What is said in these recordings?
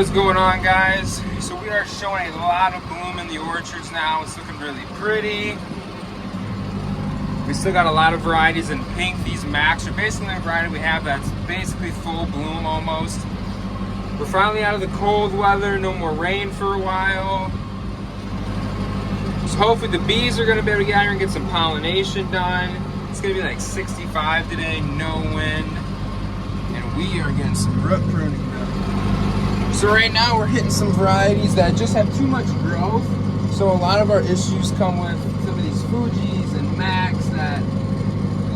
What is going on, guys? So we are showing a lot of bloom in the orchards now. It's looking really pretty. We still got a lot of varieties in pink. These Max are basically a variety we have that's basically full bloom almost. We're finally out of the cold weather, no more rain for a while. So hopefully the bees are gonna be able to get out here and get some pollination done. It's gonna be like 65 today, no wind. And we are getting some root pruning done. So right now we're hitting some varieties that just have too much growth. So a lot of our issues come with some of these Fujis and Max that,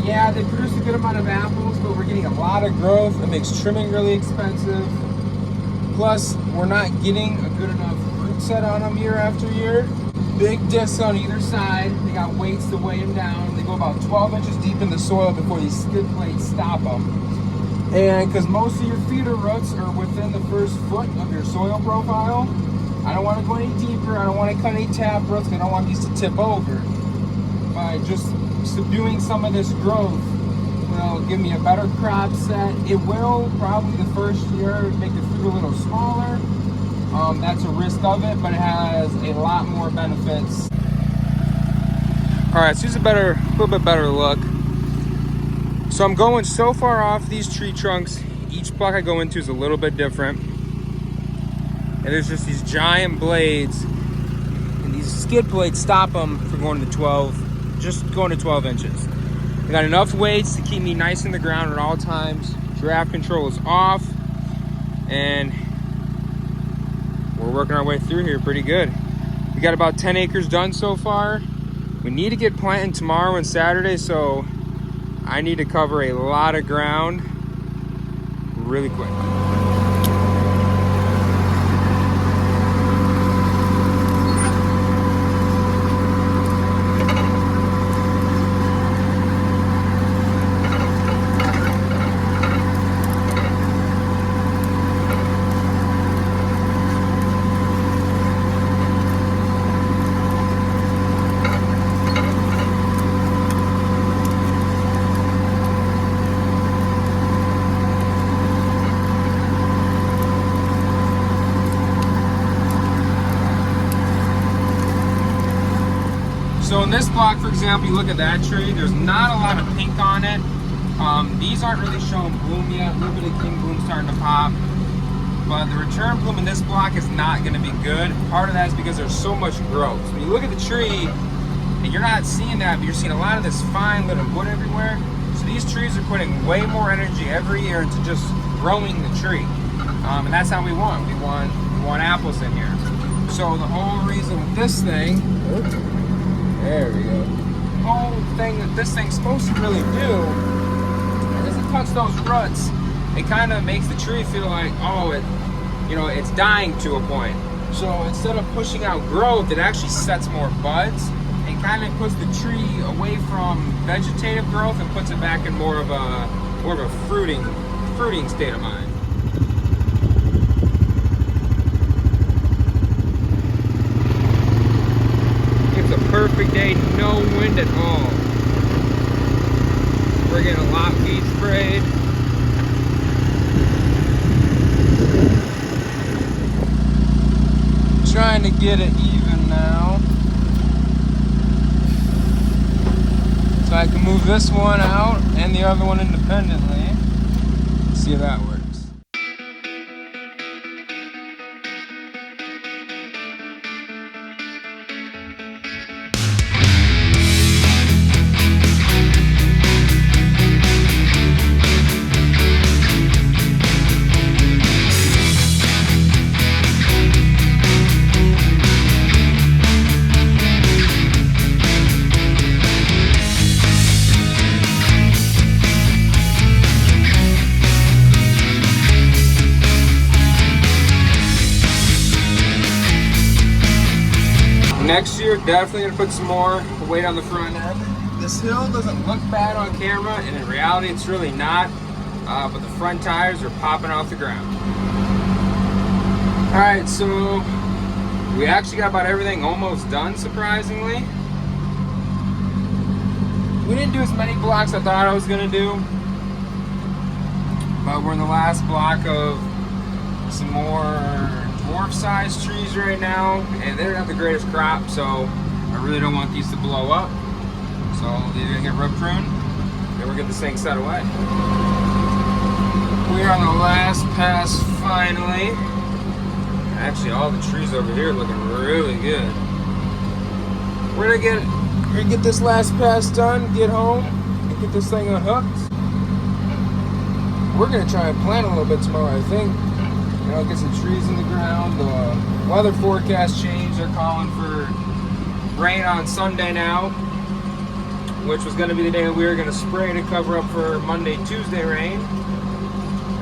yeah, they produce a good amount of apples, but we're getting a lot of growth. It makes trimming really expensive. Plus, we're not getting a good enough fruit set on them year after year. Big discs on either side. They got weights to weigh them down. They go about 12 inches deep in the soil before these skid plates stop them. And because most of your feeder roots are within the first foot of your soil profile, I don't want to go any deeper. I don't want to cut any tap roots. I don't want these to tip over. By just subduing some of this growth will give me a better crop set. It will probably the first year make the fruit a little smaller. That's a risk of it, but it has a lot more benefits. All right, so here's a little bit better look. So I'm going so far off these tree trunks. Each block I go into is a little bit different. And there's just these giant blades, and these skid plates stop them from going to 12, just going to 12 inches. I got enough weights to keep me nice in the ground at all times. Draft control is off, and we're working our way through here pretty good. We got about 10 acres done so far. We need to get planting tomorrow and Saturday, so I need to cover a lot of ground really quick. So in this block, for example, you look at that tree, there's not a lot of pink on it. These aren't really showing bloom yet. A little bit of king bloom starting to pop. But the return bloom in this block is not gonna be good. Part of that is because there's so much growth. So when you look at the tree, and you're not seeing that, but you're seeing a lot of this fine little wood everywhere. So these trees are putting way more energy every year into just growing the tree. And that's how we want. We want apples in here. So the whole reason with this thing, there we go. The whole thing that this thing's supposed to really do is it cuts those roots. It kind of makes the tree feel like, oh, it's dying to a point. So instead of pushing out growth, it actually sets more buds and kind of puts the tree away from vegetative growth and puts it back in more of a fruiting state of mind. Perfect day, no wind at all. We're getting a lot weed sprayed. Trying to get it even now. So I can move this one out and the other one independently. See how that works. Next year, definitely gonna put some more weight on the front end. This hill doesn't look bad on camera, and in reality, it's really not. But the front tires are popping off the ground. All right, so we actually got about everything almost done, surprisingly. We didn't do as many blocks as I thought I was gonna do, but we're in the last block of some more dwarf-sized trees right now, and they're not the greatest crop, so I really don't want these to blow up. So they're gonna get root pruned, then we'll get this thing set away. We are on the last pass finally. Actually, all the trees over here are looking really good. We're gonna get this last pass done, get home, and get this thing unhooked. We're gonna try and plant a little bit tomorrow, I think. You know, get some trees in the ground. The weather forecast changed. They're calling for rain on Sunday now, which was gonna be the day we were gonna spray to cover up for Monday, Tuesday rain.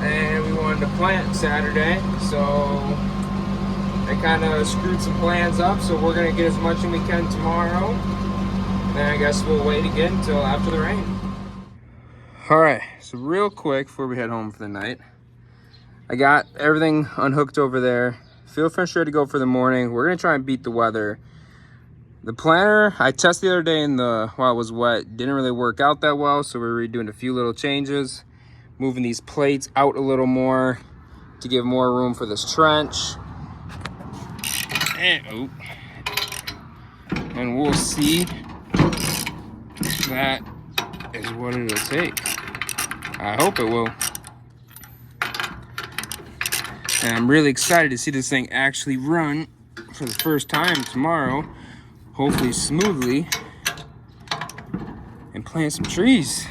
And we wanted to plant Saturday, so they kind of screwed some plans up. So we're gonna get as much as we can tomorrow. Then I guess we'll wait again until after the rain. All right, so real quick before we head home for the night, I got everything unhooked over there. Field fence ready to go for the morning. We're gonna try and beat the weather. The planter I tested the other day while it was wet, didn't really work out that well, so we're redoing a few little changes, moving these plates out a little more to give more room for this trench. And we'll see. That is what it'll take. I hope it will. And I'm really excited to see this thing actually run for the first time tomorrow, hopefully smoothly, and plant some trees.